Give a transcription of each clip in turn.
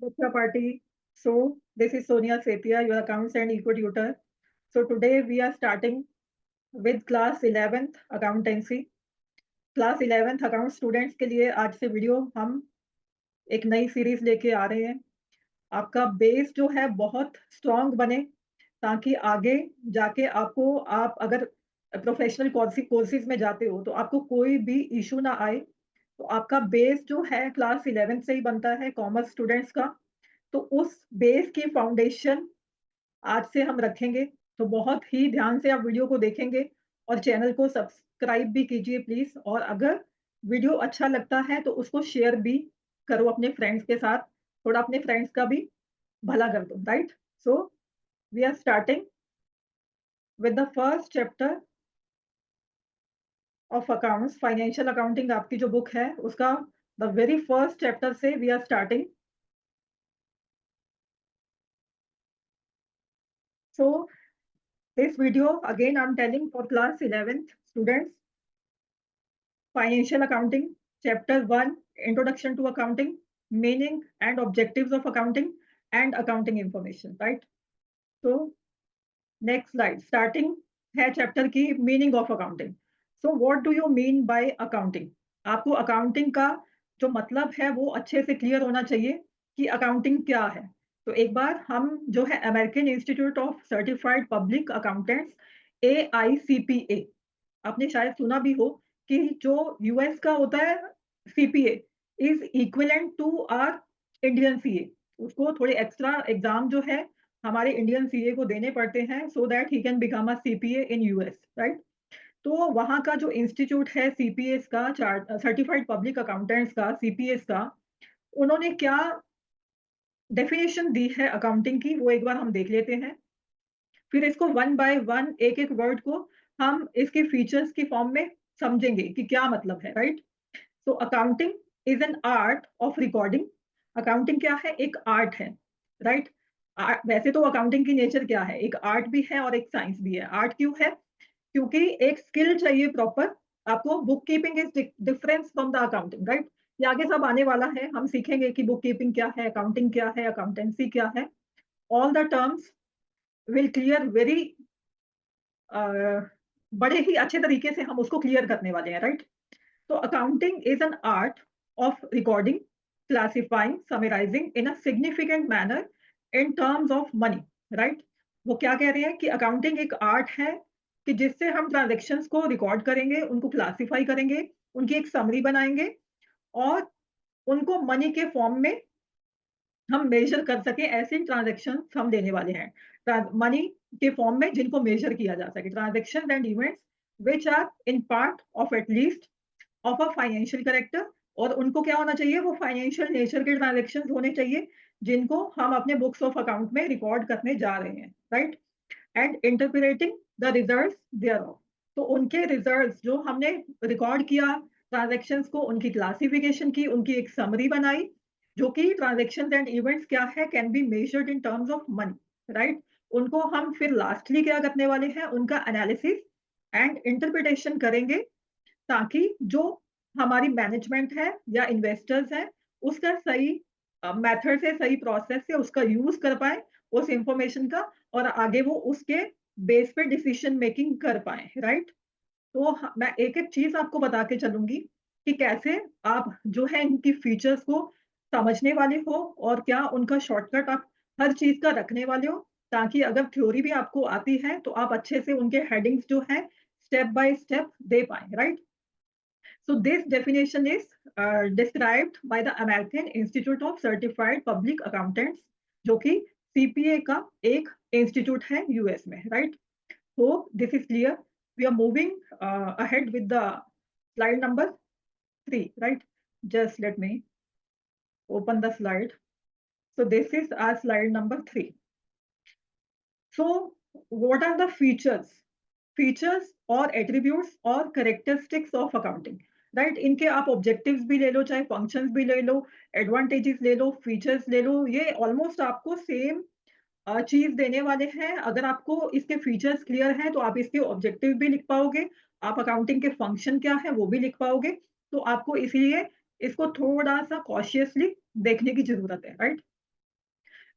Sureksha Party. So, this is Sonia Setia, your accounts and eco tutor. So, today we are starting with class 11th accountancy. Class 11th account students के लिए आज से video हम एक नई series लेके आ रहे हैं। आपका बेस जो है बहुत स्ट्रांग बने, ताकि आगे जाके आप अगर प्रोफेशनल कोर्सेज में जाते हो तो आपको कोई भी इशू ना आए। तो आपका बेस जो है क्लास 11th से ही बनता है कॉमर्स स्टूडेंट्स का। तो उस बेस की फाउंडेशन आज से हम रखेंगे। तो बहुत ही ध्यान से आप वीडियो को देखेंगे और चैनल को सब्सक्राइब भी कीजिए प्लीज। और अगर वीडियो अच्छा लगता है तो उसको शेयर भी करो अपने फ्रेंड्स के साथ। थोड़ा अपने फ्रेंड्स का भी भला कर दो, right? So we are starting with the first chapter of accounts. Financial accounting आपकी जो बुक है उसका द वेरी फर्स्ट चैप्टर से we are starting. So this video again I am telling for class 11th students, Financial Accounting, Chapter 1, Introduction to Accounting, Meaning and Objectives of Accounting, and Accounting Information, right? So, next slide. Starting है chapter की meaning of accounting. So what do you mean by accounting? आपको accounting का जो मतलब है वो अच्छे से क्लियर होना चाहिए कि अकाउंटिंग क्या है। तो एक बार हम जो है American institute of certified public accountants AICPA, आपने शायद सुना भी हो कि जो यूएस का होता है CPA is equivalent to our Indian CA. उसको थोड़े एक्स्ट्रा एग्जाम जो है हमारे इंडियन सीए को देने पड़ते हैं so that he can become a CPA in US, right? तो वहाँ का जो इंस्टीट्यूट है सीपीएस का, सर्टिफाइड पब्लिक अकाउंटेंट्स का, सीपीएस का, उन्होंने क्या डेफिनेशन दी है अकाउंटिंग की वो एक बार हम देख लेते हैं। फिर इसको वन बाय वन एक एक वर्ड को हम इसके फीचर्स की फॉर्म में समझेंगे कि क्या मतलब है, right? So accounting is an art of recording. Accounting क्या है? एक आर्ट है, राइट? वैसे तो अकाउंटिंग की नेचर क्या है? एक आर्ट भी है और एक साइंस भी है। आर्ट क्यों है? क्योंकि एक स्किल चाहिए प्रॉपर। आपको book keeping is difference from the accounting, right? ये आगे सब आने वाला है, हम सीखेंगे कि बुक कीपिंग क्या है, अकाउंटिंग क्या है, अकाउंटेंसी क्या है। All the terms will clear very बड़े ही अच्छे तरीके से हम उसको क्लियर करने वाले हैं, राइट? तो accounting is an art of recording, classifying, summarising in a significant manner in terms of money, right? वो क्या कह रहे हैं कि अकाउंटिंग एक आर्ट है कि जिससे हम ट्रांजेक्शन्स को रिकॉर्ड करेंगे, उनको क्लासिफाई करेंगे, उनकी एक समरी बनाएंगे और उनको मनी के फॉर्म में हम मेजर कर सके। ऐसे ट्रांजेक्शन हम देने वाले हैं मनी के फॉर्म में जिनको मेजर किया जा सके। Transaction and events which are in part of at least of a financial character. और उनको क्या होना चाहिए? वो फाइनेंशियल नेचर के ट्रांजेक्शन होने चाहिए जिनको हम अपने बुक्स ऑफ अकाउंट में रिकॉर्ड करने जा रहे हैं, right? And interpreting the results thereof. तो उनके रिजल्ट्स जो हमने रिकॉर्ड किया ट्रांजेक्शन्स को, उनकी क्लासिफिकेशन की, उनकी एक समरी बनाई जो कि ट्रांजेक्शंस एंड इवेंट्स क्या है, can be measured in terms of money, right? उनको हम फिर लास्टली क्या करने वाले हैं? उनका एनालिसिस एंड इंटरप्रिटेशन करेंगे ताकि जो हमारी मैनेजमेंट है या इन्वेस्टर्स हैं उसका सही मेथड से, सही प्रोसेस से उसका यूज कर पाए उस इंफॉर्मेशन का, और आगे वो उसके बेस पे डिसीजन मेकिंग कर पाए, राइट? तो मैं एक एक चीज आपको बता के चलूंगी कि कैसे आप जो है इनकी फीचर्स को समझने वाले हो और क्या उनका शॉर्टकट आप हर चीज का रखने वाले हो, ताकि अगर थ्योरी भी आपको आती है तो आप अच्छे से उनके हेडिंग्स जो है स्टेप बाय स्टेप दे पाए, right? So this definition is described by the American Institute of Certified Public Accountants, जो कि CPA का एक इंस्टीट्यूट है यूएस में, right? Hope this is clear. We are moving ahead with the slide number 3, right? Just let me open the slide. So this is our slide number 3. So what are the features? Features और attributes और characteristics of accounting, right? इनके आप objectives भी ले लो, चाहे functions भी ले लो, advantages ले लो, फीचर्स ले लो, ये ऑलमोस्ट आपको सेम चीज देने वाले हैं। अगर आपको इसके फीचर्स क्लियर हैं तो आप इसके ऑब्जेक्टिव भी लिख पाओगे, आप अकाउंटिंग के फंक्शन क्या है वो भी लिख पाओगे। तो आपको इसलिए इसको थोड़ा सा कॉशियसली देखने की जरूरत है, राइट?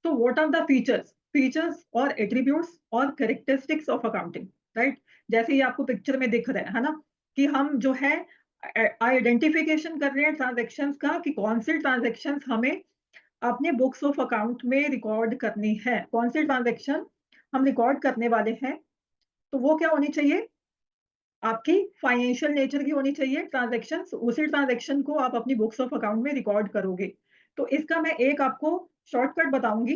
तो व्हाट आर द फीचर्स और एट्रीब्यूट्स और कैरेक्टरिस्टिक्स ऑफ अकाउंटिंग, राइट? जैसे ये आपको पिक्चर में दिख रहा है ना, कि हम जो है आइडेंटिफिकेशन कर रहे हैं ट्रांजैक्शंस का, कि कौन से ट्रांजैक्शंस हमें अपने बुक्स ऑफ अकाउंट में रिकॉर्ड करनी है, कौन सी ट्रांजैक्शन हम रिकॉर्ड करने वाले हैं। तो वो क्या होनी चाहिए? आपकी फाइनेंशियल नेचर की होनी चाहिए ट्रांजैक्शंस, उसी ट्रांजैक्शन को आप अपनी बुक्स ऑफ अकाउंट में रिकॉर्ड करोगे। तो इसका मैं एक आपको शॉर्टकट बताऊंगी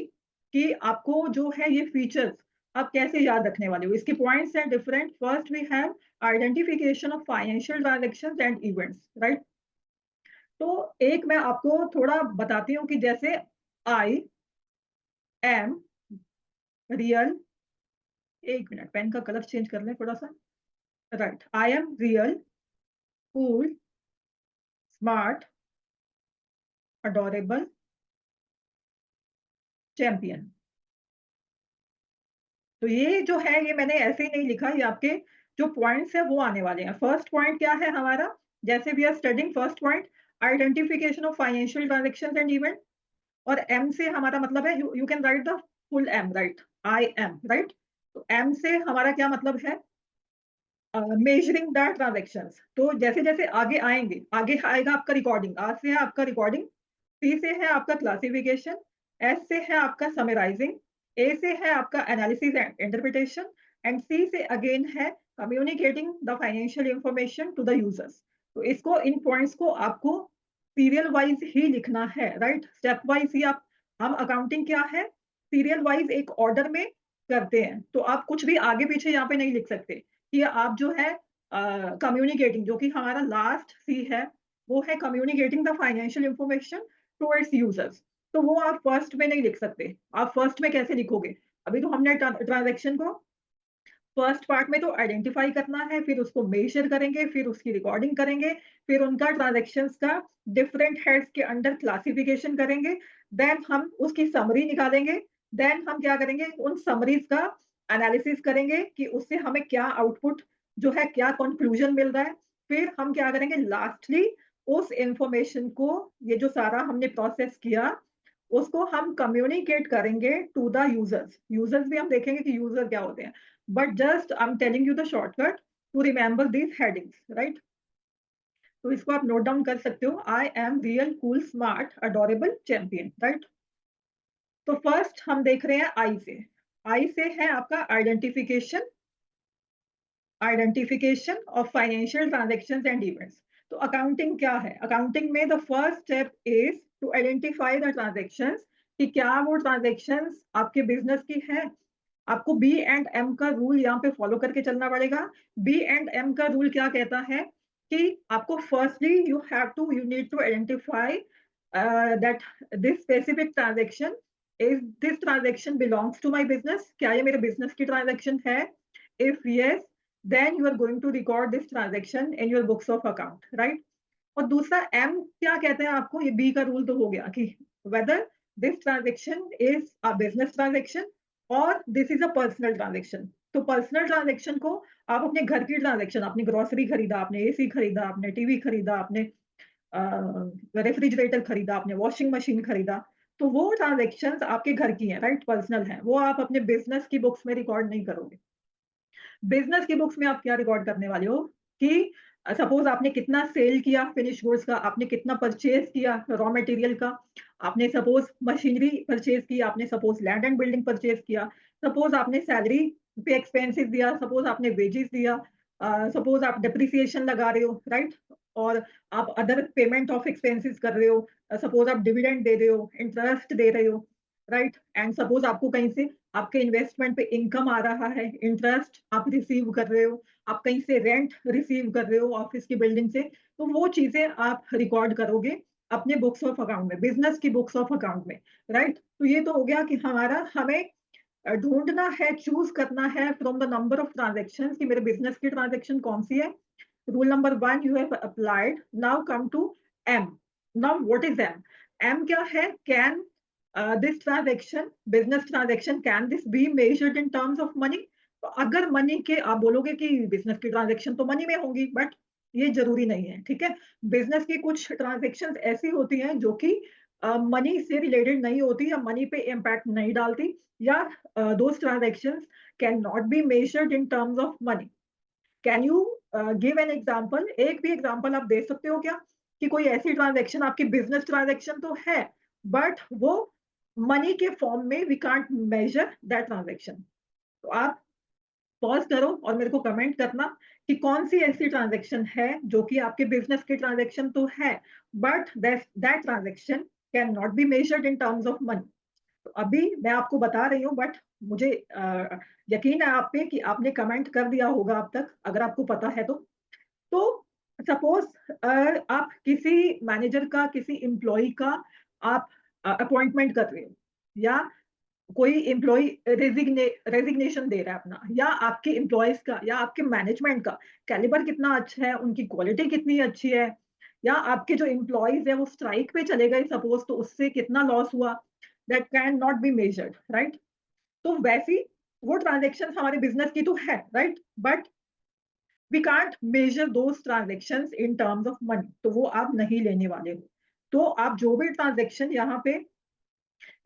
कि आपको जो है ये फीचर्स आप कैसे याद रखने वाले हो। इसके पॉइंट्स हैं different. First we have identification of financial transactions and events, right? तो एक मैं आपको थोड़ा बताती हूँ कि जैसे आई एम रियल, एक मिनट पेन का कलर चेंज कर लें थोड़ा सा, right? I am real, cool, smart, adorable, champion. तो ये जो है ये मैंने ऐसे ही नहीं लिखा, ये आपके जो पॉइंट्स है वो आने वाले हैं। फर्स्ट पॉइंट क्या है हमारा? जैसे we are studying first point, identification of financial transactions and event. और एम से हमारा मतलब है, you can write the full M, right? I M, right? तो एम से हमारा क्या मतलब है? Measuring the transactions. तो जैसे जैसे आगे आएंगे, आगे आएगा आपका रिकॉर्डिंग, आर से है आपका रिकॉर्डिंग, सी से है आपका क्लासिफिकेशन, एस से है आपका समराइजिंग, ए से है आपका analysis and interpretation, and C से अगेन है communicating the financial information to the users. तो इसको, इन पॉइंट्स को आपको सीरियल वाइज ही लिखना है, राइट? स्टेप वाइज ही आप, हम अकाउंटिंग क्या है, सीरियल वाइज एक ऑर्डर में करते हैं। तो आप कुछ भी आगे पीछे यहाँ पे नहीं लिख सकते कि आप जो है कम्युनिकेटिंग, जो कि हमारा लास्ट सी है, वो है communicating the financial information towards users. तो वो आप फर्स्ट में नहीं लिख सकते। आप फर्स्ट में कैसे लिखोगे? अभी तो हमने ट्रांजैक्शन को फर्स्ट पार्ट में तो आइडेंटिफाई करना है, फिर उसको मेजर करेंगे, फिर उसकी रिकॉर्डिंग करेंगे, फिर उनका ट्रांजैक्शंस का डिफरेंट हेड्स के अंडर क्लासिफिकेशन करेंगे, देन हम उसकी समरी निकालेंगे, देन हम क्या करेंगे, उन समरीज का एनालिसिस करेंगे कि उससे हमें क्या आउटपुट जो है, क्या कंक्लूजन मिल रहा है। फिर हम क्या करेंगे, लास्टली उस इंफॉर्मेशन को, ये जो सारा हमने प्रोसेस किया, उसको हम कम्युनिकेट करेंगे टू द यूजर्स। यूजर्स भी हम देखेंगे कि यूजर क्या होते हैं, but just I'm telling you the shortcut to remember these headings, right? तो इसको आप नोट डाउन कर सकते हो, आई am real, cool, smart, adorable, champion, right? तो फर्स्ट हम देख रहे हैं आई से। आई से है आपका identification, identification of financial transactions and events. तो अकाउंटिंग क्या है? अकाउंटिंग में the first step is to identify the transactions, कि क्या वो ट्रांजैक्शंस आपके बिजनेस की है। आपको बी एंड एम का रूल यहाँ पे फॉलो करके चलना पड़ेगा। बी एंड एम का रूल क्या कहता है कि आपको firstly you need to identify that this specific transaction, is this transaction belongs to my business, क्या ये मेरे बिजनेस की ट्रांजैक्शन है? If yes, then you are going to record this transaction in your books of account, right? और दूसरा M क्या कहते हैं आपको, ये बी का रूल तो हो गया कि whether this transaction is a business transaction और this is a personal transaction. तो पर्सनल ट्रांजेक्शन को आप अपने घर की ट्रांजेक्शन, आपने ग्रोसरी खरीदा, आपने एसी खरीदा, आपने टीवी खरीदा, आपने रेफ्रिजरेटर खरीदा, आपने वॉशिंग मशीन खरीदा, तो वो ट्रांजेक्शन्स आपके घर की हैं, राइट? पर्सनल हैं, वो आप अपने बिजनेस की बुक्स में रिकॉर्ड नहीं करोगे। बिजनेस की बुक्स में आप क्या रिकॉर्ड करने वाले हो कि सपोज आपने कितना सेल किया फिनिश गुड्स का, आपने कितना परचेज किया रॉ मटेरियल का, आपने सपोज मशीनरी परचेज की, आपने suppose land and building purchase किया, सपोज आपने सैलरी पे एक्सपेंसेस दिया, सपोज आपने वेजेस दिया, सपोज आप डेप्रिसिएशन लगा रहे हो, राइट? और आप अदर पेमेंट ऑफ एक्सपेंसेस कर रहे हो, सपोज आप डिविडेंड दे रहे हो, इंटरेस्ट दे रहे हो, राइट? एंड सपोज आपको कहीं से आपके इन्वेस्टमेंट पे इनकम आ रहा है, इंटरेस्ट आप रिसीव कर रहे हो, आप कहीं से रेंट रिसीव कर रहे हो ऑफिस की बिल्डिंग से, तो वो चीजें आप रिकॉर्ड करोगे अपने बुक्स ऑफ अकाउंट में, बिजनेस की बुक्स ऑफ अकाउंट में, राइट? तो ये तो हो गया कि हमारा, हमें ढूंढना है, चूज करना है from the number of transaction कि मेरे बिजनेस की ट्रांजेक्शन कौन सी है। Rule number 1 you have applied. Now come to M. Now what is M? M क्या है? Can this transaction, business transaction, can this be measured in terms of money? तो अगर मनी के, आप बोलोगे कि बिजनेस की ट्रांजेक्शन तो मनी में होंगी, बट ये जरूरी नहीं है, ठीक है? बिजनेस की कुछ ट्रांजेक्शन ऐसी होती हैं जो कि मनी से रिलेटेड नहीं होती या मनी पे इम्पैक्ट नहीं डालती, या those transactions can not be measured in terms of money. Can you give an example? एक भी एग्जांपल आप दे सकते हो क्या कि कोई ऐसी ट्रांजैक्शन, आपकी बिजनेस ट्रांजैक्शन तो है बट वो मनी के फॉर्म में we can't measure that transaction? तो आप पॉज़ करो और मेरे को कमेंट करना कि कौन-सी ऐसी ट्रांज़ैक्शन है जो कि आपके बिज़नेस की ट्रांज़ैक्शन तो है, but that transaction can not be measured in terms of money. तो अभी मैं आपको बता रही हूँ, बट मुझे यकीन है आप पे कि आपने कमेंट कर दिया होगा अब तक, अगर आपको पता है तो। तो सपोज़ आप किसी मैनेजर का, किसी एम्प्लॉयी का आप अपॉइंटमेंट कर रहे हो, या कोई एम्प्लॉयी रेजिग्नेशन दे रहा है अपना, या आपके एम्प्लॉइज का या आपके मैनेजमेंट का कैलिबर कितना अच्छा है, उनकी क्वालिटी कितनी अच्छी है, या आपके जो एम्प्लॉइज है वो स्ट्राइक पे चले गए सपोज, तो उससे कितना लॉस हुआ, that can not be measured, right? तो वैसी वो ट्रांजेक्शन हमारे बिजनेस की तो है, right, but we can't measure those transactions in terms of money, तो वो आप नहीं लेने वाले हो। तो आप जो भी ट्रांजेक्शन यहाँ पे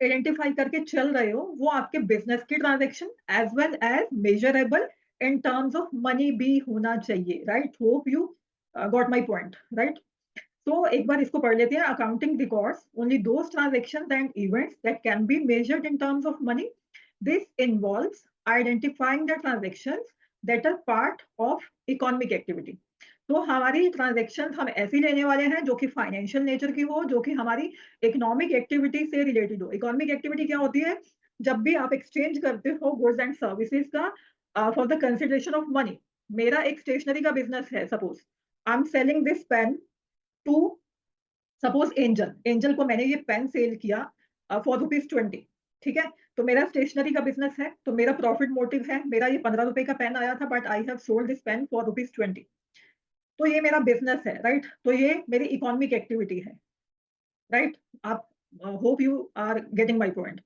आइडेंटिफाई करके चल रहे हो, वो आपके बिजनेस की transaction as well as measurable in terms of money भी होना चाहिए, right? Hope you got my point, right? तो एक बार इसको पढ़ लेते हैं। Accounting records only those transactions and events that can be measured in terms of money. This involves identifying the transactions that are part of economic activity. तो हमारी transactions हम ऐसी लेने वाले हैं जो कि फाइनेंशियल नेचर की हो, जो कि हमारी इकोनॉमिक एक्टिविटी से रिलेटेड हो। इकोनॉमिक एक्टिविटी क्या होती है? जब भी आप एक्सचेंज करते हो गुड्स एंड सर्विसेज का for the consideration of money. मेरा एक स्टेशनरी का बिजनेस है suppose, I am selling this pen to suppose Angel. Angel को मैंने ये पेन सेल किया फॉर ₹20। ठीक है? तो मेरा स्टेशनरी का बिजनेस है, तो मेरा प्रॉफिट मोटिव है, मेरा ये ₹15 का पेन आया था but I have sold this pen for ₹20। तो ये मेरा बिज़नेस है, राइट? तो ये मेरी इकोनॉमिक एक्टिविटी है, राइट? आप hope you are getting my point.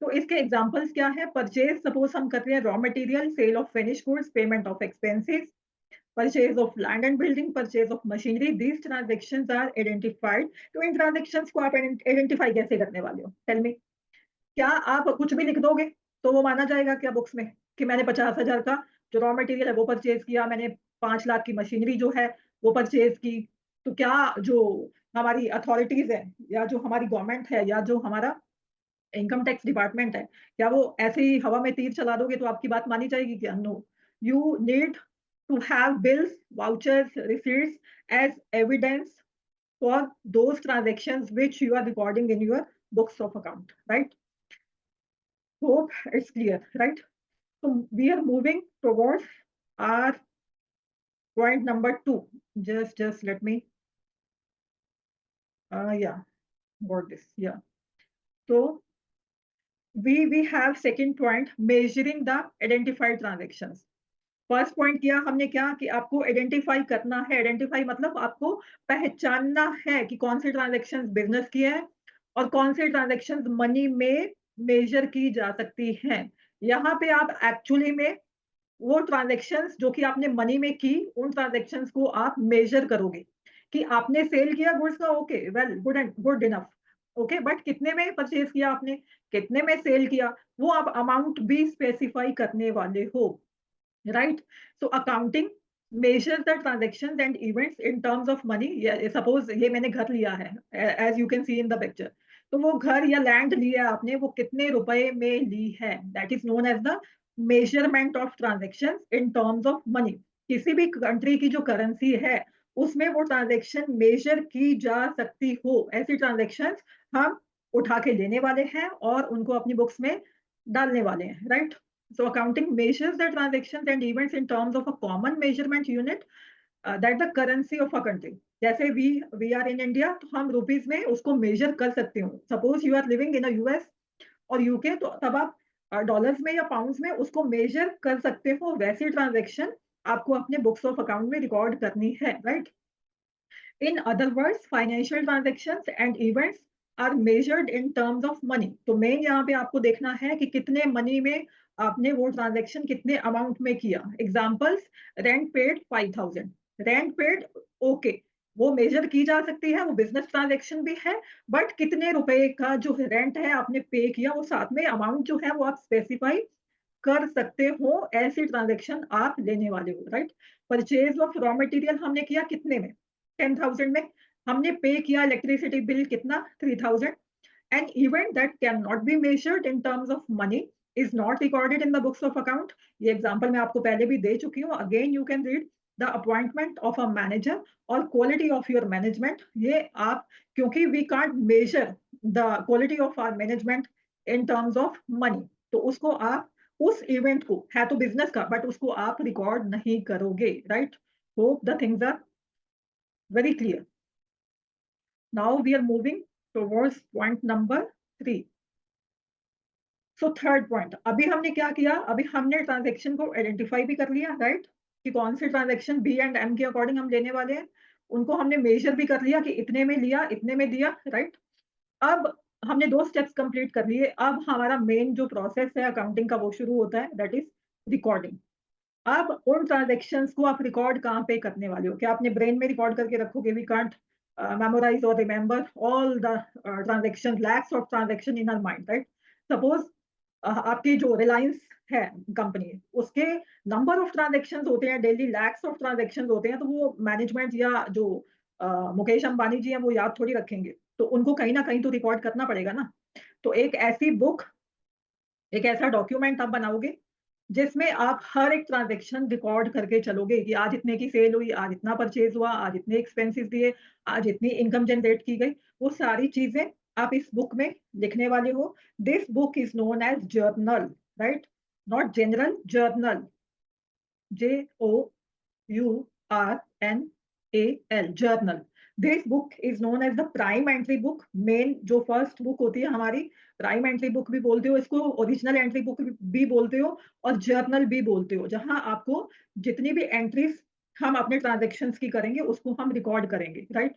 तो इसके एग्जांपल्स क्या है? परचेज़, सपोज़ हम कर रहे हैं raw material, sale of finished goods, payment of expenses, purchase of land and building, purchase of machinery, these transactions are identified. तो इन ट्रांज़ैक्शंस को आप आइडेंटिफाई कैसे करने वाले हो? Tell me. क्या आप कुछ भी लिख दोगे तो वो माना जाएगा क्या बुक्स में कि मैंने 50,000 का जो रॉ मटेरियल है वो परचेज किया, मैंने 5 लाख की मशीनरी जो है वो परचेज की? तो क्या जो हमारी अथॉरिटीज है, या जो हमारी गवर्नमेंट है, या जो हमारा इनकम टैक्स डिपार्टमेंट है, क्या वो ऐसे ही हवा में तीर चला दोगे तो आपकी बात मानी जाएगी क्या? No, you need to have bills, vouchers, receipts as evidence for those transactions which you are recording in your books of account, right? Hope it's clear, right? So we are moving towards our point number two. Just let me, yeah, got this, yeah. So we have second point, measuring the identified transactions. First point किया हमने क्या कि आपको identify करना है। Identify मतलब आपको पहचानना है कि कौन सी ट्रांजैक्शंस बिजनेस की है और कौन सी ट्रांजैक्शंस मनी में मेजर की जा सकती हैं। यहाँ पे आप एक्चुअली में वो ट्रांजैक्शंस जो कि आपने मनी में की, उन ट्रांजैक्शंस को आप मेजर करोगे कि आपने सेल किया गुड्स का, okay, well, good and good enough, okay, but कितने में परचेज किया आपने, कितने में सेल किया, वो आप अमाउंट भी स्पेसिफाई करने वाले हो, right? So accounting measure the transactions and events in terms of money. Suppose ये मैंने घर लिया है, as you can see in the picture, तो वो घर या लैंड लिया आपने, वो कितने रुपए में ली है, that is known as the measurement of transactions in terms of money. किसी भी कंट्री की जो करेंसी है उसमें वो ट्रांजैक्शन मेजर की जा सकती हो, ऐसी ट्रांजैक्शंस हम उठा के लेने वाले हैं और उनको अपनी बुक्स में डालने वाले हैं, right? So accounting measures the transactions and events in terms of a common measurement unit that the currency of a country. जैसे we are in India, तो हम रुपीज में उसको मेजर कर सकते हो। Suppose you are living in US और UK, तो तब आप डॉलर्स में या पाउंड्स में उसको मेजर कर सकते हो। वैसी ट्रांजैक्शन आपको अपने बुक्स ऑफ अकाउंट में रिकॉर्ड करनी है, right? In other words, financial transactions and events are measured in terms of money. तो मेन यहाँ पे आपको देखना है कि कितने मनी में आपने वो ट्रांजैक्शन कितने अमाउंट में किया। Examples, rent paid 5,000, rent paid, okay, वो मेजर की जा सकती है, वो बिजनेस ट्रांजैक्शन भी है, बट कितने रुपए का जो रेंट है आपने पे किया, वो साथ में अमाउंट जो है वो आप स्पेसिफाई कर सकते हो। ऐसी ट्रांजैक्शन आप लेने वाले हो, right? Purchase of raw material हमने किया कितने में? 10,000 में। हमने पे किया इलेक्ट्रिसिटी बिल कितना? 3,000। An event that cannot be measured in terms of money is not recorded in the books of account. ये एग्जांपल मैं आपको पहले भी दे चुकी हूँ। Again you can read the appointment of a manager और क्वालिटी ऑफ योर मैनेजमेंट। ये आप, क्योंकि we can't measure the quality of our management in terms of money, तो उसको आप उस इवेंट को, है तो बिजनेस का, बट उसको आप रिकॉर्ड नहीं करोगे, right? Hope the things are very clear. Now we are moving towards point number 3. So third point, अभी हमने क्या किया? अभी हमने ट्रांजैक्शन को आइडेंटिफाई भी कर लिया, राइट? कि कौन से ट्रांजैक्शन बी एंड एम के अकॉर्डिंग हम लेने वाले हैं। उनको हमने मेजर भी कर लिया कि इतने में लिया, इतने में दिया, राइट? अब हमने 2 स्टेप्स कंप्लीट कर लिए। अब हमारा मेन जो प्रोसेस है अकाउंटिंग का वो शुरू होता है, दैट इज रिकॉर्डिंग। अब उन ट्रांजैक्शंस को आप रिकॉर्ड कहाँ पे करने वाले हो? क्या अपने ब्रेन में रिकॉर्ड करके रखोगे? वी कांट मेमोराइज और remember all the transaction, lakhs of transaction in our mind, right? Suppose आपकी जो रिलायंस है कंपनी, उसके नंबर ऑफ ट्रांजैक्शंस होते हैं डेली, लैक्स ऑफ ट्रांजैक्शंस होते हैं, तो वो मैनेजमेंट या जो मुकेश अंबानी जी हैं वो याद थोड़ी रखेंगे। तो उनको कहीं ना कहीं तो रिकॉर्ड करना पड़ेगा ना। तो एक ऐसी बुक, एक ऐसा डॉक्यूमेंट आप बनाओगे जिसमें आप हर एक ट्रांजैक्शन रिकॉर्ड करके चलोगे कि आज इतने की सेल हुई, आज इतना परचेज हुआ, आज इतने एक्सपेंसेस दिए, आज इतनी इनकम जनरेट की गई। वो सारी चीजें आप इस बुक में लिखने वाले हो। This book is known as journal, right? Not general, journal, JOURNAL, journal. This book is known as the prime entry book. Main जो फर्स्ट बुक होती है हमारी, प्राइम एंट्री बुक भी बोलते हो इसको, ओरिजिनल एंट्री बुक भी बोलते हो, और जर्नल भी बोलते हो, जहां आपको जितनी भी एंट्रीज हम अपने ट्रांजेक्शन्स की करेंगे उसको हम रिकॉर्ड करेंगे, right?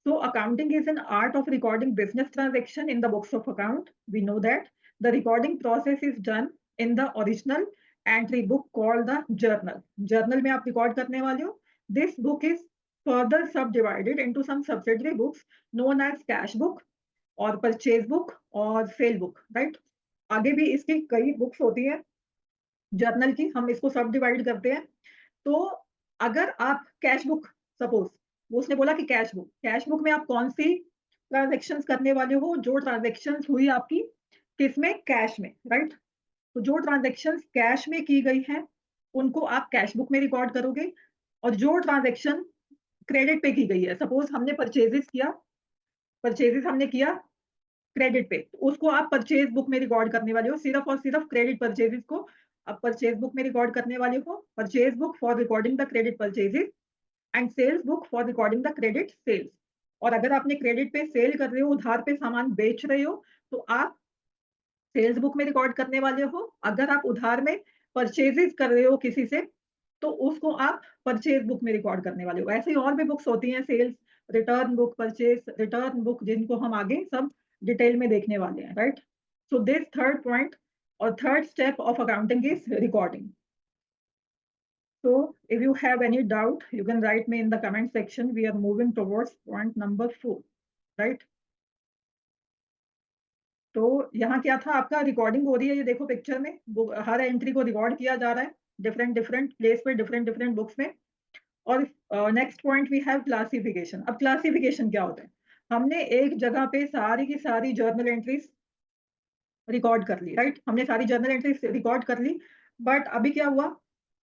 So accounting is an art of recording business transaction in the books of account. We know that the recording process is done in the original entry book called the journal. Journal में आप record करने वाले हो. This book is further subdivided into some subsidiary books known as cash book और purchase book और sale book, right? आगे भी इसकी कई books होती हैं जर्नल की, हम इसको सब डिवाइड करते हैं। तो अगर आप कैश बुक, सपोज वो उसने बोला कि कैश बुक में आप कौन सी ट्रांजेक्शन्स करने वाले हो? जो ट्रांजेक्शन्स हुई आपकी किसमें? कैश में, राइट? तो जो ट्रांजेक्शन्स कैश में की गई हैं उनको आप कैश बुक में रिकॉर्ड करोगे, और जो ट्रांजेक्शन क्रेडिट पे की गई है, सपोज हमने परचेजेस हमने किया क्रेडिट पे, तो उसको आप परचेज बुक में रिकॉर्ड करने वाले हो। सिर्फ और सिर्फ क्रेडिट परचेजेस को आप परचेज बुक में रिकॉर्ड करने वाले हो। Purchase book for recording the credit purchases and sales book for recording the credit sales. और अगर आपने क्रेडिट पे सेल कर रहे हो, उधार पे सामान बेच रहे हो, तो आप सेल्स बुक में रिकॉर्ड करने वाले हो। अगर आप उधार में परचेजेस कर रहे हो किसी से, तो उसको आप परचेज बुक में रिकॉर्ड करने वाले हो। ऐसे ही और भी बुक्स होती हैं, sales return book, purchase return book, जिनको हम आगे सब डिटेल में देखने वाले हैं, right? So this third point और third step of accounting is recording. So if you have any doubt, you can write me in the comment section. We are moving towards point number 4, right? तो यहाँ क्या था आपका? Recording हो रही है, ये देखो पिक्चर में हर एंट्री को रिकॉर्ड किया जा रहा है डिफरेंट डिफरेंट प्लेस पे, डिफरेंट डिफरेंट बुक्स में। और next point we have classification. अब क्लासिफिकेशन क्या होता है? हमने एक जगह पे सारी की सारी जर्नल एंट्रीज रिकॉर्ड कर ली, राइट? हमने सारी जर्नल एंट्रीज रिकॉर्ड कर ली, बट अभी क्या हुआ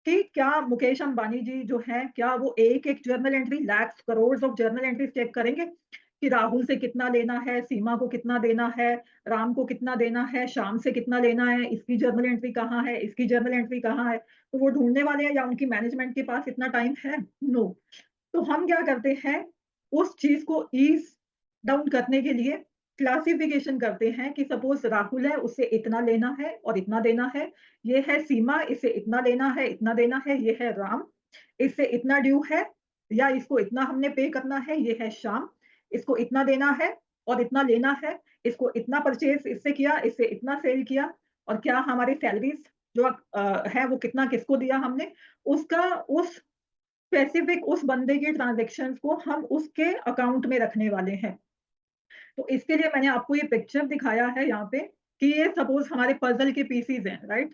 कि क्या मुकेश अंबानी जी जो है, क्या वो एक एक journal entry, lakhs crore of journal entries check करेंगे कि राहुल से कितना लेना है, सीमा को कितना देना है, राम को कितना देना है, शाम से कितना लेना है, इसकी जर्नल एंट्री कहाँ है, इसकी जर्नल एंट्री कहाँ है? तो वो ढूंढने वाले हैं, या उनकी मैनेजमेंट के पास इतना टाइम है? नो. तो हम क्या करते हैं, उस चीज को ईज डाउन करने के लिए क्लासिफिकेशन करते हैं कि सपोज राहुल है, उससे इतना लेना है और इतना देना है। ये है सीमा, इसे इतना लेना है, इतना देना है। ये है राम, इससे इतना ड्यू है, या इसको इतना हमने पे करना है। ये है श्याम, इसको इतना देना है और इतना लेना है। इसको इतना परचेज इससे किया, इससे इतना सेल किया, और क्या हमारी सैलरीज जो है वो कितना किसको दिया हमने, उसका उस स्पेसिफिक उस बंदे के ट्रांजैक्शंस को हम उसके अकाउंट में रखने वाले हैं। तो इसके लिए मैंने आपको ये पिक्चर दिखाया है यहाँ पे कि ये सपोज हमारे पजल के पीसीज हैं, राइट?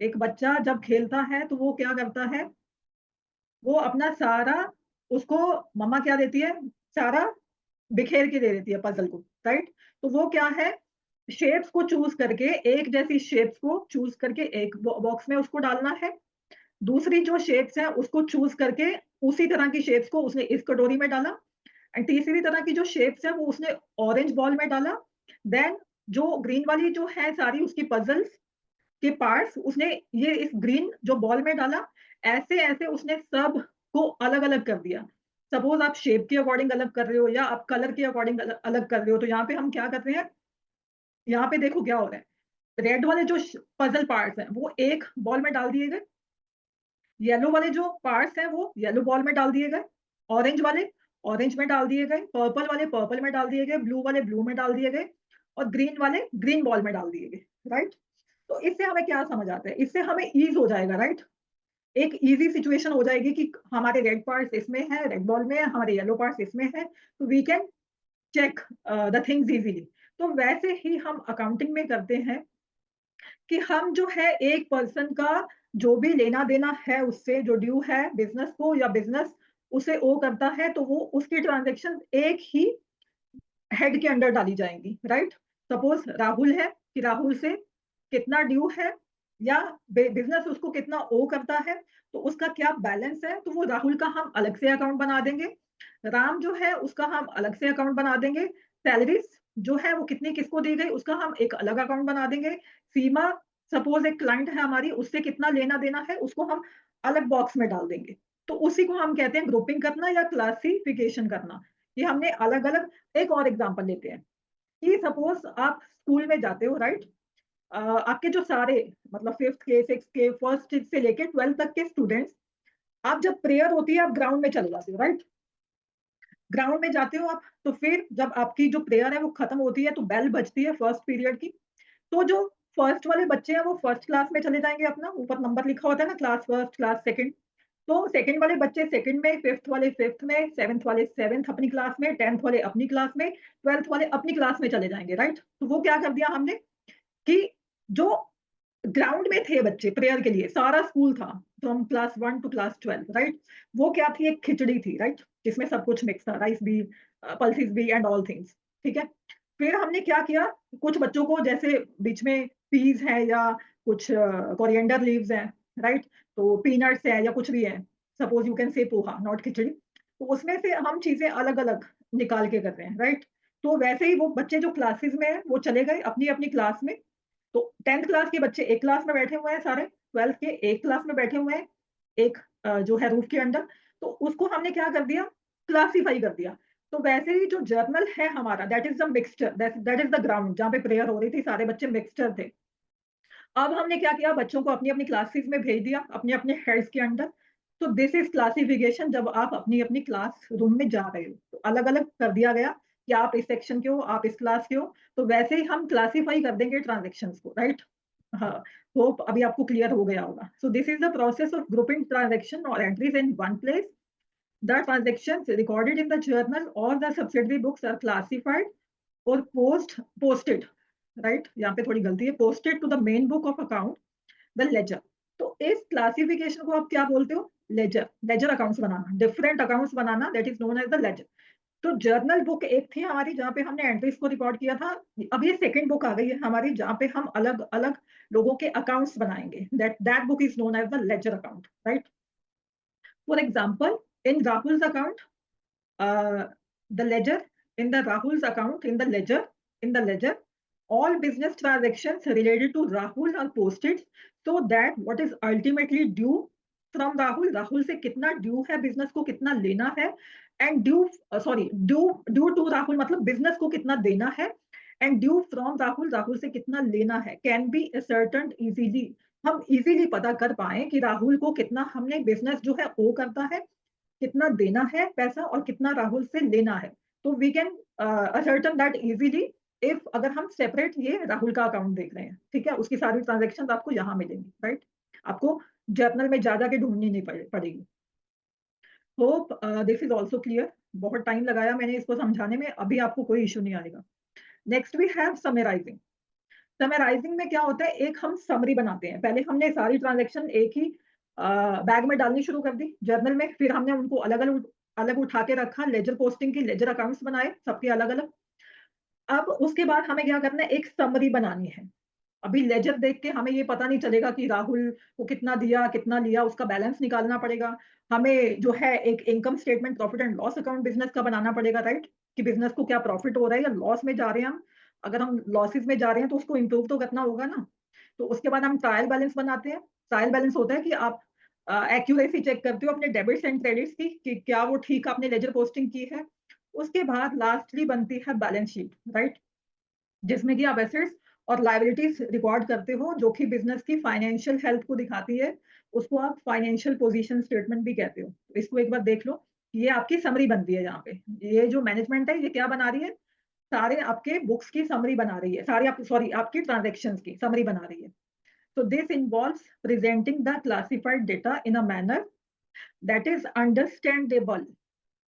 एक बच्चा जब खेलता है तो वो क्या करता है, वो अपना सारा, उसको मम्मा क्या देती है, सारा बिखेर के दे देती है पजल को, राइट? तो वो क्या है, शेप्स को चूज करके, एक जैसी शेप्स को चूज करके एक बॉक्स में उसको डालना है। दूसरी जो शेप्स है उसको चूज करके उसी तरह की शेप्स को उसने इस कटोरी में डाला। एंड तीसरी तरह की जो शेप्स है वो उसने ऑरेंज बॉल में डाला। देन जो ग्रीन वाली जो है सारी उसकी पजल्स के पार्ट्स उसने ये इस ग्रीन जो बॉल में डाला। ऐसे ऐसे उसने सब को अलग अलग कर दिया। सपोज आप शेप के अकॉर्डिंग अलग कर रहे हो या आप कलर के अकॉर्डिंग अलग अलग कर रहे हो, तो यहाँ पे हम क्या कर रहे हैं, यहाँ पे देखो क्या हो रहा है। रेड वाले जो पजल पार्ट्स हैं वो एक बॉल में डाल दिए गए, येलो वाले जो पार्ट्स हैं वो येलो बॉल में डाल दिए गए, ऑरेंज वाले ऑरेंज में डाल दिए गए, पर्पल वाले पर्पल में डाल दिए गए, ब्लू वाले ब्लू में डाल दिए गए और ग्रीन वाले ग्रीन बॉल में डाल दिए गए, राइट? तो इससे हमें क्या समझ आता है, इससे हमें ईज हो जाएगा, राइट? एक इजी सिचुएशन हो जाएगी कि हमारे रेड पार्ट्स इसमें है, रेड बॉल में है, हमारे येलो पार्ट्स इसमें है, तो we can check the things easily. तो वैसे ही हम अकाउंटिंग में करते हैं कि हम जो है एक पर्सन का जो भी लेना देना है उससे जो ड्यू है बिजनेस को या बिजनेस उसे ओ करता है, तो वो उसकी ट्रांजेक्शन एक ही हेड के अंडर डाली जाएंगी, राइट? सपोज राहुल है कि राहुल से कितना ड्यू है या बिजनेस उसको कितना ओ करता है, तो उसका क्या बैलेंस है, तो वो राहुल का हम अलग से अकाउंट बना देंगे। राम जो है उसका हम अलग से अकाउंट बना देंगे। सैलरीज जो है वो कितनी किसको दी गई उसका हम एक अलग अकाउंट बना देंगे। सीमा सपोज एक क्लाइंट है हमारी, उससे कितना लेना देना है उसको हम अलग बॉक्स में डाल देंगे। तो उसी को हम कहते हैं ग्रुपिंग करना या क्लासिफिकेशन करना। ये हमने अलग अलग। एक और एग्जांपल लेते हैं कि सपोज आप स्कूल में जाते हो, राइट? आपके जो सारे मतलब फिफ्थ के, सिक्स के, फर्स्ट से लेके ट्वेल्थ तक के स्टूडेंट्स, आप जब प्रेयर होती है आप ग्राउंड में चले जाते हो, राइट? ग्राउंड में जाते हो आप, तो फिर जब आपकी जो प्रेयर है वो खत्म होती है तो बेल बजती है फर्स्ट पीरियड की। तो जो फर्स्ट वाले बच्चे हैं वो फर्स्ट क्लास में चले जाएंगे, अपना ऊपर नंबर लिखा होता है ना, क्लास फर्स्ट क्लास सेकंड। तो सेकंड वाले बच्चे सेकंड में, फिफ्थ वाले फिफ्थ में, सेवंथ वाले सेवंथ अपनी क्लास में, टेंथ वाले अपनी क्लास में, ट्वेल्थ वाले अपनी क्लास में चले जाएंगे, राइट? तो वो क्या कर दिया हमने कि जो ग्राउंड में थे बच्चे प्रेयर के लिए, सारा स्कूल था from class 1 to class 12, right? वो क्या थी, एक खिचड़ी थी, राइट? जिसमें सब कुछ मिक्स था, राइस भी, पल्सेस भी एंड ऑल थिंग्स, ठीक है? फिर हमने क्या किया, कुछ बच्चों को जैसे बीच में पीस है या कुछ कोरिएंडर लीव्स हैं, राइट? तो पीनट्स है या कुछ भी है, suppose you can say poha not खिचड़ी। तो उसमें से हम चीजें अलग अलग निकाल के कर रहे हैं, राइट? तो वैसे ही वो बच्चे जो क्लासेस में है वो चले गए अपनी अपनी क्लास में। तो 10th क्लास के बच्चे एक क्लास में बैठे हुए हैं सारे, 12th के एक क्लास में बैठे हुए हैं, एक जो है रूफ के अंडर। तो उसको हमने क्या कर दिया, क्लासिफाई कर दिया। तो वैसे ही जो जर्नल है हमारा, that is the mixture, that is the ground जहाँ पे प्रेयर हो रही थी, सारे बच्चे मिक्सचर थे। अब हमने क्या किया, बच्चों को अपनी अपनी क्लासेस में भेज दिया अपने अपने हेड्स के अंडर। तो दिस इज क्लासिफिकेशन, जब आप अपनी अपनी क्लास रूम में जा रहे हो तो अलग अलग कर दिया गया कि आप इस सेक्शन के हो, आप इस क्लास के हो। तो वैसे ही हम क्लासिफाई कर देंगे ट्रांजेक्शन्स को, राइट? हाँ, होप अभी आपको क्लियर हो गया होगा। So this is the process of grouping transaction और entries in one place. The transactions recorded in the journal or the subsidiary books are classified और posted, राइट? यहाँ पे थोड़ी गलती है, posted to the main book of account, the ledger. तो इस classification को आप क्या बोलते हो, लेजर। लेजर अकाउंट्स बनाना, डिफरेंट अकाउंट्स बनाना, that is known as the ledger. तो जर्नल बुक एक थी हमारी जहाँ पे हमने एंट्रीज को रिकॉर्ड किया था। अब ये सेकंड बुक आ गई है हमारी जहाँ पे हम अलग अलग लोगों के अकाउंट्स बनाएंगे, that book is known as the ledger account, right? For example, in Rahul's account, uh, the ledger in the Rahul's account in the ledger, all business transactions related to Rahul are posted so that what is ultimately due from Rahul से कितना due है business को, कितना लेना है, and due sorry due due to Rahul मतलब business को कितना देना है, एंड ड्यू फ्रॉम राहुल से कितना लेना है, कैन बी असर्टेन्ड इजीली। हम इजीली पता कर पाए कि राहुल को कितना हमने बिजनेस जो है ओ करता है, कितना देना है पैसा और कितना राहुल से लेना है। तो we can ascertain that easily if अगर हम सेपरेट ये राहुल का अकाउंट देख रहे हैं, ठीक है? उसकी सारी ट्रांजेक्शन आपको यहाँ मिलेंगी, राइट? आपको जर्नल में जा जाके ढूंढनी नहीं पड़ेगी। Hope this is also clear. बहुत टाइम लगाया मैंने इसको समझाने में, अभी आपको कोई इश्यू नहीं आएगा। Next we have summarising. Summarising में क्या होता है, एक हम समरी बनाते हैं। पहले हमने सारी ट्रांजैक्शन एक ही बैग में डालनी शुरू कर दी जर्नल में, फिर हमने उनको अलग अलग अलग उठा के रखा, लेजर पोस्टिंग की लेजर अकाउंट्स बनाए सबके अलग अलग। अब उसके बाद हमें क्या करना है, एक समरी बनानी है। अभी लेजर देख के हमें ये पता नहीं चलेगा कि राहुल को कितना दिया कितना लिया, उसका बैलेंस निकालना पड़ेगा। हमें जो है एक income statement, profit and loss account business का बनाना पड़ेगा, राइट? कि बिजनेस को क्या प्रॉफिट हो रहा है या लॉस में जा रहे हैं हम। अगर हम लॉसेस में जा रहे हैं तो उसको इम्प्रूव तो करना होगा ना। तो उसके बाद हम ट्रायल बैलेंस बनाते हैं। ट्रायल बैलेंस होता है कि आप एक्यूरेसी चेक करते हो अपने डेबिट्स एंड क्रेडिट्स की कि क्या वो ठीक आपने लेजर पोस्टिंग की है। उसके बाद लास्टली बनती है बैलेंस शीट, राइट? जिसमें कि आप एसेट्स और लायबिलिटीज रिकॉर्ड करते हो, जो कि बिजनेस की फाइनेंशियल हेल्थ को दिखाती है। उसको आप फाइनेंशियल पोजीशन स्टेटमेंट भी कहते हो। तो इसको एक बार देख लो, ये आपकी समरी बनती है। यहाँ पे ये जो मैनेजमेंट है, ये क्या बना रही है, सारे आपके बुक्स की समरी बना रही है, सारी आप सॉरी आपकी ट्रांजेक्शन्स की समरी बना रही है। So this involves presenting the classified data in a manner that is understandable।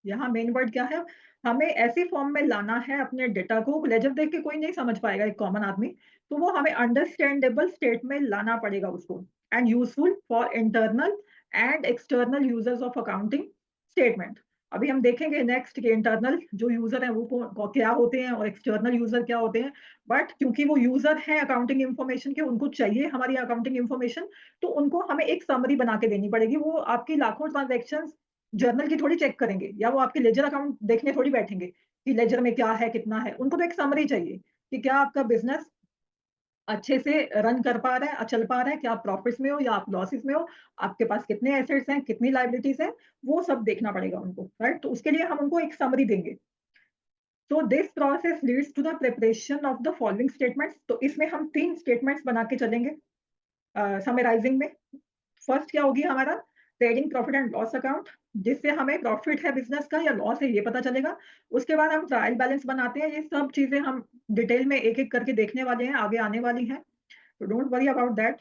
यहाँ मेन वर्ड क्या है, हमें ऐसी फॉर्म में लाना है अपने डेटा को, लेजर देख के कोई नहीं समझ पाएगा एक कॉमन आदमी। तो वो हमें अंडरस्टैंडेबल स्टेट में लाना पड़ेगा उसको, and useful for internal and external users of accounting statement. अभी हम देखेंगे नेक्स्ट के इंटरनल जो यूजर है वो क्या होते हैं और एक्सटर्नल यूजर क्या होते हैं। बट क्योंकि वो यूजर हैं अकाउंटिंग इंफॉर्मेशन के, उनको चाहिए हमारी अकाउंटिंग इंफॉर्मेशन, तो उनको हमें एक समरी बना के देनी पड़ेगी। वो आपकी लाखों ट्रांजेक्शन जर्नल की थोड़ी चेक करेंगे, या वो आपके लेजर अकाउंट देखने थोड़ी बैठेंगे कि लेजर में क्या है कितना है। उनको तो एक समरी चाहिए कि क्या आपका बिजनेस अच्छे से रन कर पा रहा है, चल पा रहा है, क्या आप प्रॉफिट्स में हो या आप लॉसेस में हो, आपके पास कितने एसेट्स हैं, कितनी लायबिलिटीज हैं, वो सब देखना पड़ेगा उनको, राइट? तो उसके लिए हम उनको एक समरी देंगे। तो this process leads to the preparation of the following statements. तो इसमें हम 3 स्टेटमेंट्स बना के चलेंगे समराइजिंग में। फर्स्ट क्या होगी हमारा, trading profit and loss account, जिससे हमें प्रॉफिट है बिजनेस का या लॉस है ये पता चलेगा। उसके बाद हम ट्रायल बैलेंस बनाते हैं। ये सब चीजें हम डिटेल में एक एक करके देखने वाले हैं, आगे आने वाली हैं, तो डोंट वरी अबाउट दैट।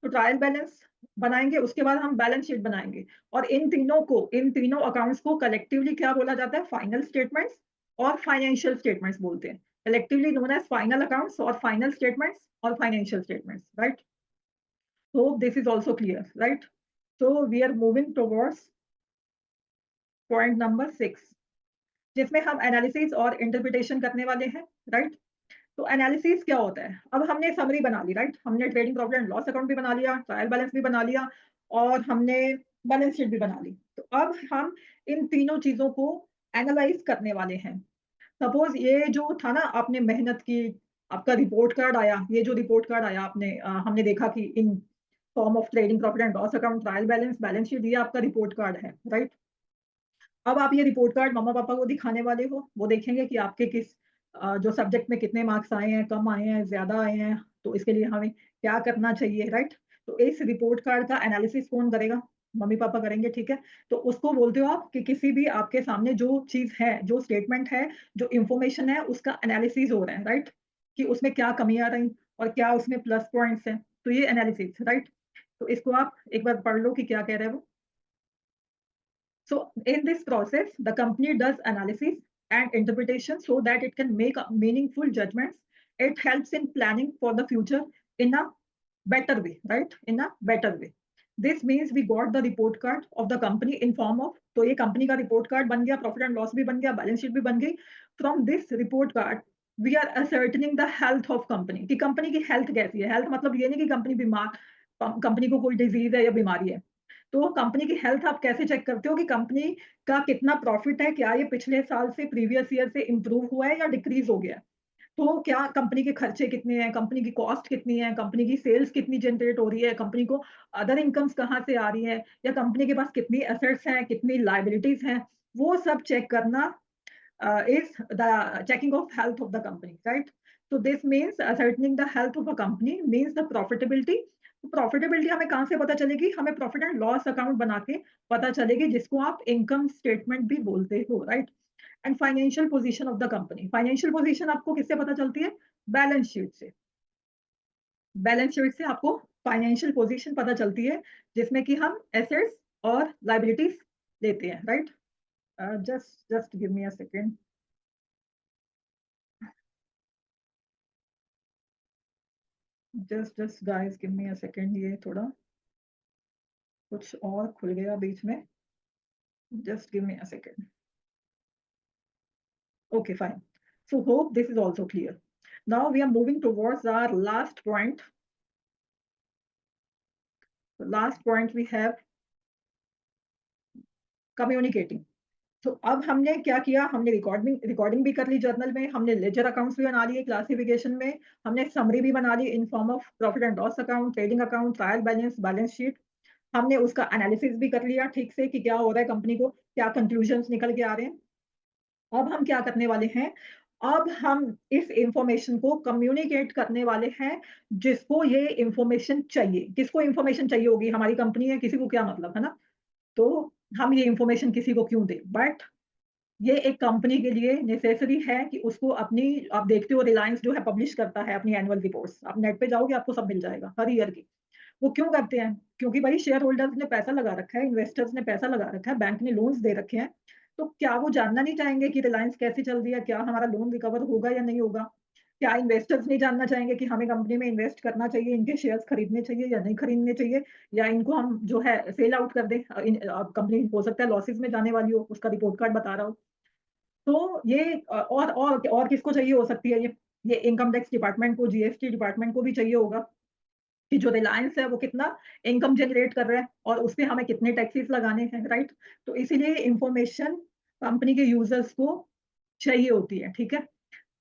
तो ट्रायल बैलेंस बनाएंगे, उसके बाद हम बैलेंस शीट बनाएंगे। और इन तीनों अकाउंट्स को कलेक्टिवली क्या बोला जाता है, फाइनल स्टेटमेंट्स और फाइनेंशियल स्टेटमेंट्स बोलते हैं। Collectively known as final accounts और फाइनल स्टेटमेंट्स और financial statements, right? Hope this is also clear, right? So we are moving towards point number 6, जिसमें हम एनालिसिस और इंटरप्रिटेशन करने वाले हैं, राइट? तो एनालिसिस क्या होता है, अब हमने समरी बना ली, राइट? हमने trading profit and loss account भी बना लिया, ट्रायल बैलेंस भी बना लिया, और हमने बैलेंस शीट भी बना ली। तो अब हम इन तीनों चीजों को एनालाइज करने वाले हैं। सपोज ये जो था ना, आपने मेहनत की, आपका रिपोर्ट कार्ड आया, ये जो रिपोर्ट कार्ड आया आपने हमने देखा कि इन form of trading profit and loss account, trial balance, balance sheet, ये आपका रिपोर्ट कार्ड है, राइट? अब आप ये रिपोर्ट कार्ड मम्मा पापा को दिखाने वाले हो, वो देखेंगे कि आपके किस जो सब्जेक्ट में कितने मार्क्स आए हैं, कम आए हैं, ज्यादा आए हैं, तो इसके लिए हमें क्या करना चाहिए, राइट? तो इस रिपोर्ट कार्ड का एनालिसिस कौन करेगा, मम्मी पापा करेंगे, ठीक है? तो उसको बोलते हो आप कि किसी भी आपके सामने जो चीज है, जो स्टेटमेंट है, जो इंफॉर्मेशन है, उसका एनालिसिस हो रहा है, राइट? कि उसमें क्या कमियां रही और क्या उसमें प्लस पॉइंट्स हैं, तो ये एनालिसिस, राइट? तो इसको आप एक बार पढ़ लो कि क्या कह रहे हैं वो। So in this process, the company does analysis and interpretation so that it can make meaningful judgments. It helps in planning for the future in a better way, right? In a better way. This means we got the report card of the company in form of, तो ये company का report card बन गया, profit and loss भी बन गया, balance sheet भी बन गई। From this report card we are ascertaining the health of company, कि कंपनी की हेल्थ कैसी है। हेल्थ मतलब ये नहीं कि कंपनी बीमार, कंपनी को कोई डिजीज है या बीमारी है। तो कंपनी की हेल्थ आप कैसे चेक करते हो कि कंपनी का कितना प्रॉफिट है, क्या ये पिछले साल से, प्रीवियस ईयर से इंप्रूव हुआ है या डिक्रीज हो गया है। तो क्या कंपनी के खर्चे कितने हैं, कंपनी की कॉस्ट कितनी है, कंपनी की सेल्स कितनी जनरेट हो रही है, कंपनी को अदर इनकम्स कहाँ से आ रही है, या कंपनी के पास कितनी एसेट्स हैं, कितनी लाइबिलिटीज हैं, वो सब चेक करना is the checking of health of the company, right? So this means ascertaining the health of a company means the profitability. तो प्रॉफिटेबिलिटी हमें कहाँ से पता चलेगी, हमें प्रॉफिट एंड लॉस अकाउंट बना के पता चलेगी, जिसको आप इनकम स्टेटमेंट भी बोलते हो, right? And financial position of the company, financial position आपको किससे पता चलती है, बैलेंस शीट से। बैलेंस शीट से आपको फाइनेंशियल पोजीशन पता चलती है, जिसमें कि हम एसेट्स और लाइबिलिटीज लेते हैं, right? Just give me a second. Just guys give me a second, ये थोड़ा कुछ और खुल गया बीच में। Just give me a second. Okay, fine. So hope this is also clear. Now we are moving towards our last point. The last point we have communicating. तो अब हमने क्या किया, हमने रिकॉर्डिंग भी कर ली जर्नल में, हमने लेजर अकाउंट्स भी बना लिए क्लासिफिकेशन में, हमने समरी भी बना ली in form of profit and loss account, trading account, trial balance, balance sheet. हमने उसका एनालिसिस भी कर लिया ठीक से कि क्या हो रहा है कंपनी को, क्या कंक्लूजन्स निकल के आ रहे हैं। अब हम क्या करने वाले हैं, अब हम इस इंफॉर्मेशन को कम्युनिकेट करने वाले हैं जिसको ये इंफॉर्मेशन चाहिए। किसको इंफॉर्मेशन चाहिए होगी, हमारी कंपनी है, किसी को क्या मतलब, है ना? तो हम ये इंफॉर्मेशन किसी को क्यों दें, बट ये एक कंपनी के लिए नेसेसरी है कि उसको अपनी, आप देखते हो रिलायंस जो है पब्लिश करता है अपनी एनुअल रिपोर्ट्स, आप नेट पे जाओगे आपको सब मिल जाएगा हर ईयर की। वो क्यों करते हैं? क्योंकि भाई शेयर होल्डर्स ने पैसा लगा रखा है, इन्वेस्टर्स ने पैसा लगा रखा है, बैंक ने लोन्स दे रखे हैं। तो क्या वो जानना नहीं चाहेंगे कि रिलायंस कैसे चल रही है, क्या हमारा लोन रिकवर होगा या नहीं होगा? क्या इन्वेस्टर्स नहीं जानना चाहेंगे कि हमें कंपनी में इन्वेस्ट करना चाहिए, इनके शेयर्स खरीदने चाहिए या नहीं खरीदने चाहिए, या इनको हम जो है सेल आउट कर दें? कंपनी हो सकता है लॉसेस में जाने वाली हो, उसका रिपोर्ट कार्ड बता रहा हो। तो ये और किसको चाहिए हो सकती है ये इनकम टैक्स डिपार्टमेंट को, जीएसटी डिपार्टमेंट को भी चाहिए होगा कि जो रिलायंस है वो कितना इनकम जनरेट कर रहा है और उसपे हमें कितने टैक्सेस लगाने हैं, राइट? तो इसीलिए इंफॉर्मेशन कंपनी के यूजर्स को चाहिए होती है, ठीक है?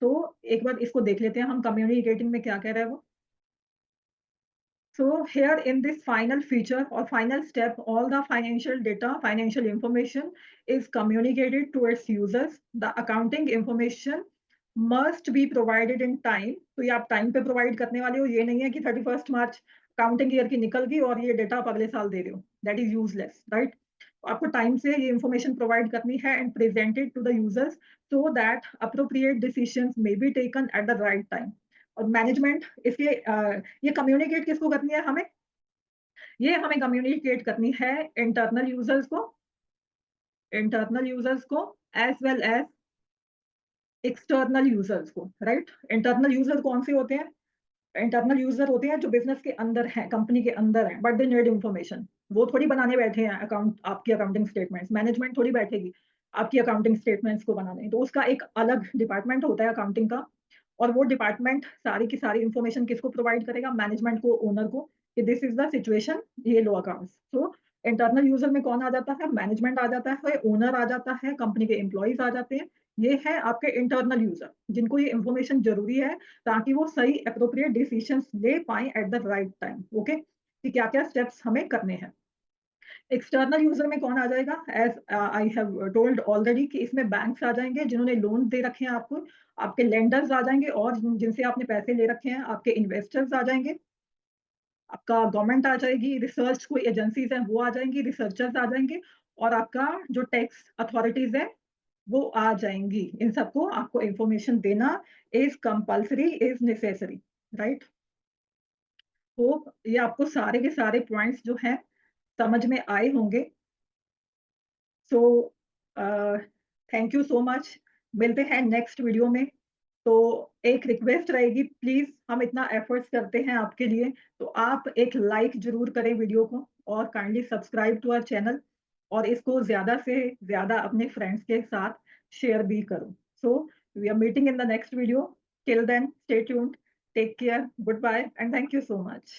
तो एक बार इसको देख लेते हैं हम कम्युनिकेटिंग में क्या कह रहा है वो। So here in this final feature or final step, all the financial data, financial information is communicated to its users. The accounting information must be provided in time. तो ये आप टाइम पे प्रोवाइड करने वाले हो, ये नहीं है कि 31 मार्च अकाउंटिंग ईयर की निकल गई और ये डेटा आप अगले साल दे रहे हो। That is useless, right? आपको टाइम से ये इंफॉर्मेशन प्रोवाइड करनी है and presented to the users so that appropriate decisions may be taken at the right time. और मैनेजमेंट इसके ये कम्युनिकेट किसको करनी है हमें? ये हमें कम्युनिकेट करनी है इंटरनल यूजर्स को as well as external users को, राइट? इंटरनल यूजर कौन से होते हैं? इंटरनल यूजर होते हैं जो बिजनेस के अंदर हैं, कंपनी के अंदर हैं, बट दे नीड इन्फॉर्मेशन। वो थोड़ी बनाने बैठे हैं अकाउंट, आपकी अकाउंटिंग स्टेटमेंट्स, मैनेजमेंट थोड़ी बैठेगी आपकी अकाउंटिंग स्टेटमेंट्स को बनाने। तो उसका एक अलग डिपार्टमेंट होता है अकाउंटिंग का, और वो डिपार्टमेंट सारी की सारी इंफॉर्मेशन किसको प्रोवाइड करेगा? मैनेजमेंट को, ओनर को, कि दिस इज द सिचुएशन, ये लो अकाउंट्स। सो इंटरनल यूजर में कौन आ जाता है? मैनेजमेंट आ जाता है, ओनर आ जाता है, कंपनी के एम्प्लॉइज आ जाते हैं। ये है आपके इंटरनल यूजर जिनको ये इंफॉर्मेशन जरूरी है ताकि वो सही एप्रोप्रिएट डिसीजंस ले पाएं eight the right time. Okay, कि क्या क्या स्टेप्स हमें करने हैं। एक्सटर्नल यूजर में कौन आ जाएगा? As I have told already कि इसमें बैंक्स आ जाएंगे जिन्होंने लोन दे रखे हैं आपको, आपके लेंडर्स आ जाएंगे और जिनसे आपने पैसे ले रखे हैं, आपके इन्वेस्टर्स आ जाएंगे, आपका गवर्नमेंट आ जाएगी, रिसर्च कोई एजेंसीज हैं वो आ जाएंगी, रिसर्चर्स आ जाएंगे, और आपका जो टैक्स अथॉरिटीज है वो आ जाएंगी। इन सबको आपको इंफॉर्मेशन देना is compulsory, is necessary, right? तो ये आपको सारे के सारे पॉइंट्स जो हैं समझ में आए होंगे। So thank you so much. मिलते हैं नेक्स्ट वीडियो में। तो एक रिक्वेस्ट रहेगी, प्लीज हम इतना एफर्ट्स करते हैं आपके लिए, तो आप एक लाइक जरूर करें वीडियो को और kindly subscribe to our channel, और इसको ज्यादा से ज्यादा अपने फ्रेंड्स के साथ शेयर भी करो। So we are meeting in the next video. Till then stay tuned, take care, goodbye and thank you so much.